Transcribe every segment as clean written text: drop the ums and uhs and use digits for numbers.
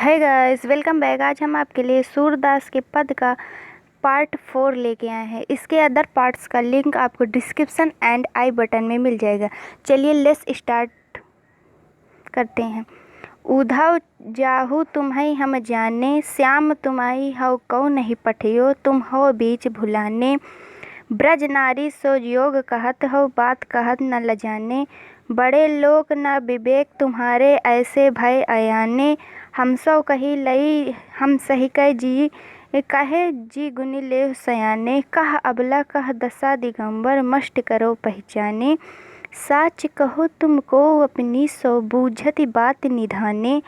Hi guys, welcome back. आज हम आपके लिए सूरदास के पद का पार्ट 4 लेके आए हैं। इसके अदर पार्ट्स का लिंक आपको डिस्क्रिप्शन एंड आई बटन में मिल जाएगा। चलिए लेट्स स्टार्ट करते हैं। उधव जाहु तुम्हें हम जाने, श्याम तुम्हारी हो कौ नहीं पठियो, तुम हो बीच भुलाने। ब्रज नारी सो योग कहत हो, बात कहत न लजाने। बड़े लोग न विवेक तुम्हारे, ऐसे भय अयाने। हम सो कही लई हम सही कह जी, कहे जी गुनी ले सयाने। कह अबला कह दशा दिगंबर, मस्ट करो पहचाने। साच कहो तुमको अपनी सो, बूझती बात निधाने।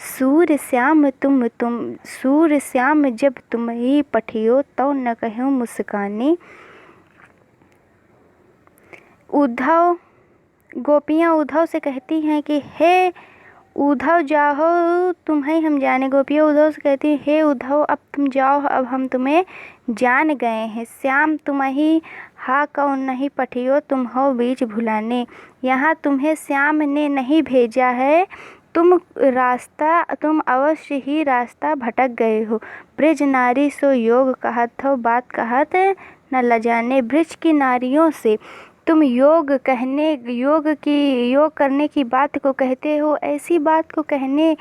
सूर श्याम सूर श्याम जब तुम ही पठियो, तो न कहो मुस्काने। उद्धव गोपियाँ उद्धव से कहती हैं कि हे उद्धव जाओ तुम्हें हम जाने। गोपियाँ उद्धव से कहती हैं, हे उद्धव अब तुम जाओ, अब हम तुम्हें जान गए हैं। श्याम तुम्हें हा कौन नहीं पठियो, तुम हो बीच भुलाने। यहाँ तुम्हें श्याम ने नहीं भेजा है, तुम अवश्य ही रास्ता भटक गए हो। ब्रज नारी सो योग कहत हो, बात कहत न लजाने। ब्रज की नारियों से तुम योग करने की बात को कहते हो, ऐसी बात को कहने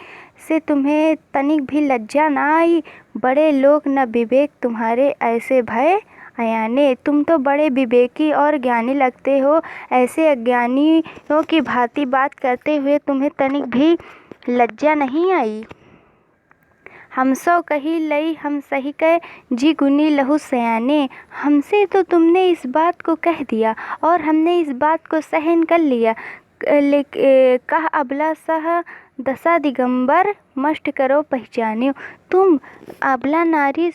से तुम्हें तनिक भी लज्जा ना आई। बड़े लोग न विवेक तुम्हारे, ऐसे भय अयाने। तुम तो बड़े विवेकी और ज्ञानी लगते हो, ऐसे अज्ञानियों की भांति बात करते हुए तुम्हें तनिक भी लज्जा नहीं आई। हम सो कही लई हम सही कह जी गुनी लहू सयाने। हमसे तो तुमने इस बात को कह दिया और हमने इस बात को सहन कर लिया। कह अबला सह दशा दिगंबर, मस्ट करो पहचानियो। तुम अबला नारी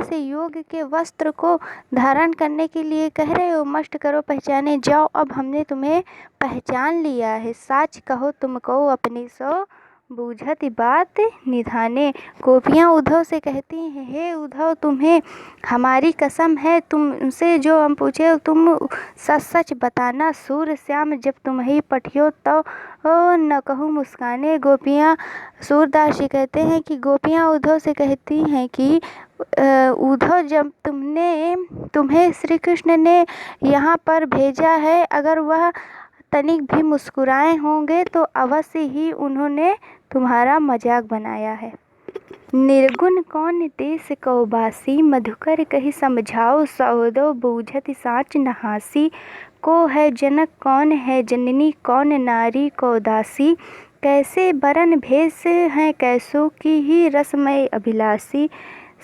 से योग के वस्त्र को धारण करने के लिए कह रहे हो, मस्ट करो पहचाने। जाओ, अब हमने तुम्हें पहचान लिया है। साच कहो तुमको अपनी सो, बूझत बात निधाने। गोपियाँ उद्धव से कहती हैं, हे उद्धव तुम्हें हमारी कसम है, तुमसे जो हम पूछे तुम सच सच बताना। सूर श्याम जब तुम ही पठियो, तो न कहूँ मुस्काने। गोपियाँ सूरदास जी कहते हैं कि गोपियाँ उद्धव से कहती हैं कि उद्धव जब तुम्हें श्री कृष्ण ने यहाँ पर भेजा है, अगर वह तनिक भी मुस्कुराए होंगे तो अवश्य ही उन्होंने तुम्हारा मजाक बनाया है। निर्गुण कौन देश को बासी, मधुकर कही समझाओ सौदो, बूझत साच नहासी। को है जनक कौन है जननी, कौन नारी को दासी। कैसे बरन भेष हैं कैसों की ही, रसमय अभिलाषी।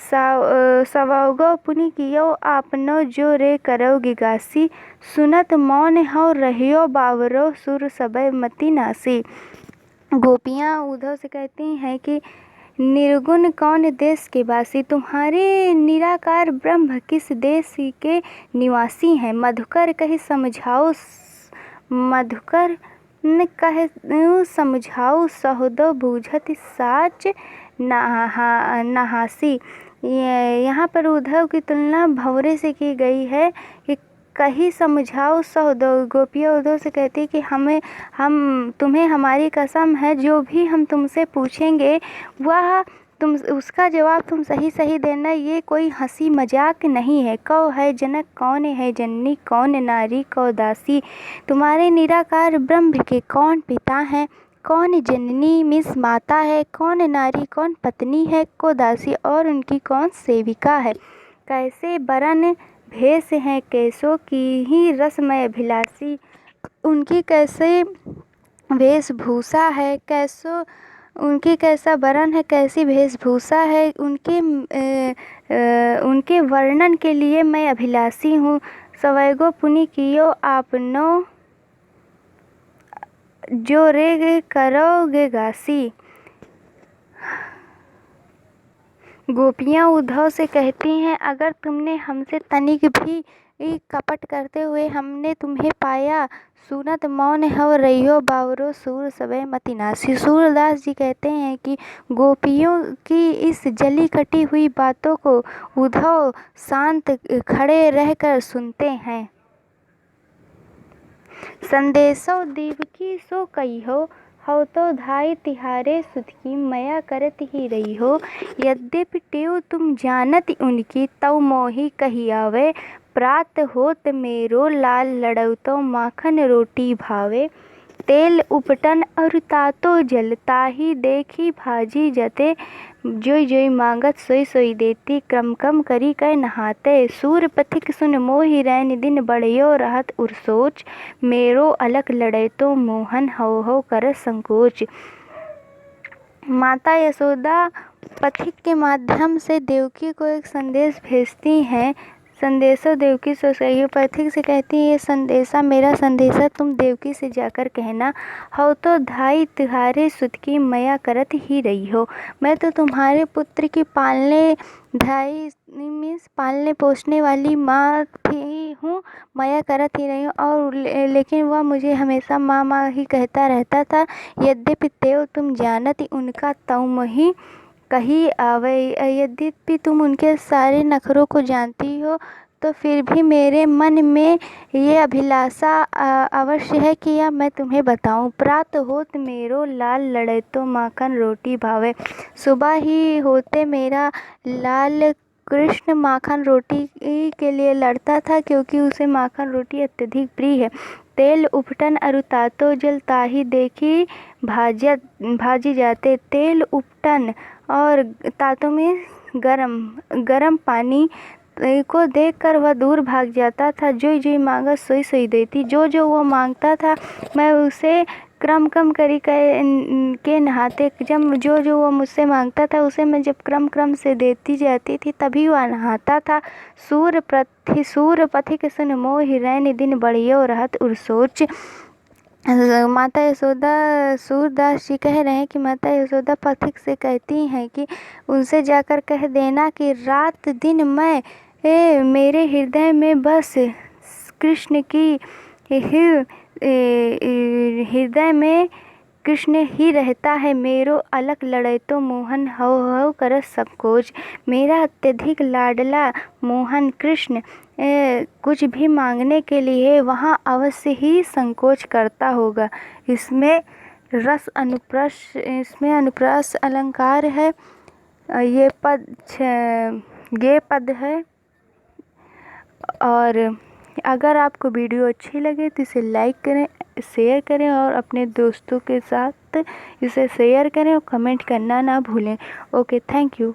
सवगो पुनि कियो आपनो, जो रे करोगी गासी। सुनत मौन हो रहियो बावरो, सुर सबय मति नासी। गोपियाँ उद्धव से कहती हैं कि निर्गुण कौन देश के वासी, तुम्हारे निराकार ब्रह्म किस देश के निवासी हैं। मधुकर कहे समझाओ सहोदो, बूझत साच नहासी। यहाँ पर उद्धव की तुलना भंवरे से की गई है कि कहीं समझाओ सहोदो। गोपियाँ उद्धव से कहती है कि हम तुम्हें हमारी कसम है, जो भी हम तुमसे पूछेंगे वह उसका जवाब तुम सही सही देना, ये कोई हंसी मजाक नहीं है। कौ है जनक कौन है जननी, कौन नारी को दासी। तुम्हारे निराकार ब्रह्म के कौन पिता हैं, कौन जननी मिस माता है, कौन नारी कौन पत्नी है, को दासी और उनकी कौन सेविका है। कैसे बरन भेष हैं कैसों की ही, रसमय अभिलाषी। उनकी कैसे वेशभूषा है, उनकी कैसा वर्ण है, कैसी वेशभूषा है, उनके वर्णन के लिए मैं अभिलाषी हूँ। सवैगो पुनि कियो आपनो, जो रे करोगे गासी। गोपियाँ उद्धव से कहती हैं, अगर तुमने हमसे तनिक भी कपट करते हुए हमने तुम्हें पाया, सुनत मौन हो रहियो बावरो, सूर सबय मति नासी। सूरदास जी कहते हैं कि गोपियों की इस जली कटी हुई बातों को उद्धव शांत खड़े रहकर सुनते हैं। संदेशो देवकी सो कहियो, हौ तो धाई तिहारे सुध की मया करत ही रही हो। यद्यपि टेव तुम जानत उनकी तव मोहि कही आवे। प्रात होत मेरो लाल लड़ौ तो माखन रोटी भावे। तेल उपटन और तातो जल ताहि देखी भाजी जते। जोई जोई मांगत सोई सोई देती क्रम कम करी कै नहाते। सूर पथिक सुन मोहि रैन दिन बढ़ियो रहत उर सोच। मेरो अलख लड़ै तो मोहन हौ हौ कर संकोच। माता यशोदा पथिक के माध्यम से देवकी को एक संदेश भेजती हैं। संदेशा देवकी से सही पथिक से कहती है, ये संदेशा मेरा संदेशा तुम देवकी से जाकर कहना। हौ तो धाई तिहारे सुध की मया करत ही रही हो। मैं तो तुम्हारे पुत्र की पालने धाई मीन्स पालने पोसने वाली माँ थी हूँ, मया करत ही रही हूँ। और लेकिन वह मुझे हमेशा माँ माँ ही कहता रहता था। यद्यपि तेव तुम जानत उनका तव ही कही आवे। यद्यपि तुम उनके सारे नखरों को जानती हो, तो फिर भी मेरे मन में ये अभिलाषा अवश्य है कि यह मैं तुम्हें बताऊं। प्रात होत मेरो लाल लड़ै तो माखन रोटी भावे। सुबह ही होते मेरा लाल कृष्ण माखन रोटी के लिए लड़ता था, क्योंकि उसे माखन रोटी अत्यधिक प्रिय है। तेल उपटन अरु तातो जल ताहि देखी भाजी जाते। तेल उपटन और तातो में गरम पानी को देखकर वह दूर भाग जाता था। जोई जोई मांगा सोई सोई देती। जो जो वो मांगता था मैं उसे क्रम करी के नहाते। जब जो जो वो मुझसे मांगता था उसे मैं जब क्रम से देती जाती थी, तभी वह नहाता था। सूर पथिक सुन मोहि रैन दिन बढ़ियो रहत उर सोच। माता यशोदा सूरदास जी कह रहे हैं कि माता यशोदा पथिक से कहती हैं कि उनसे जाकर कह देना कि रात दिन मैं मेरे हृदय में बस कृष्ण की हृदय में कृष्ण ही रहता है। मेरो अलख लड़ै तो मोहन हौ हौ कर संकोच। मेरा अत्यधिक लाडला मोहन कृष्ण कुछ भी मांगने के लिए वहाँ अवश्य ही संकोच करता होगा। इसमें अनुप्रास अलंकार है। ये पद है। और अगर आपको वीडियो अच्छी लगे तो इसे लाइक करें, शेयर करें और अपने दोस्तों के साथ इसे शेयर करें और कमेंट करना ना भूलें। Okay, thank you.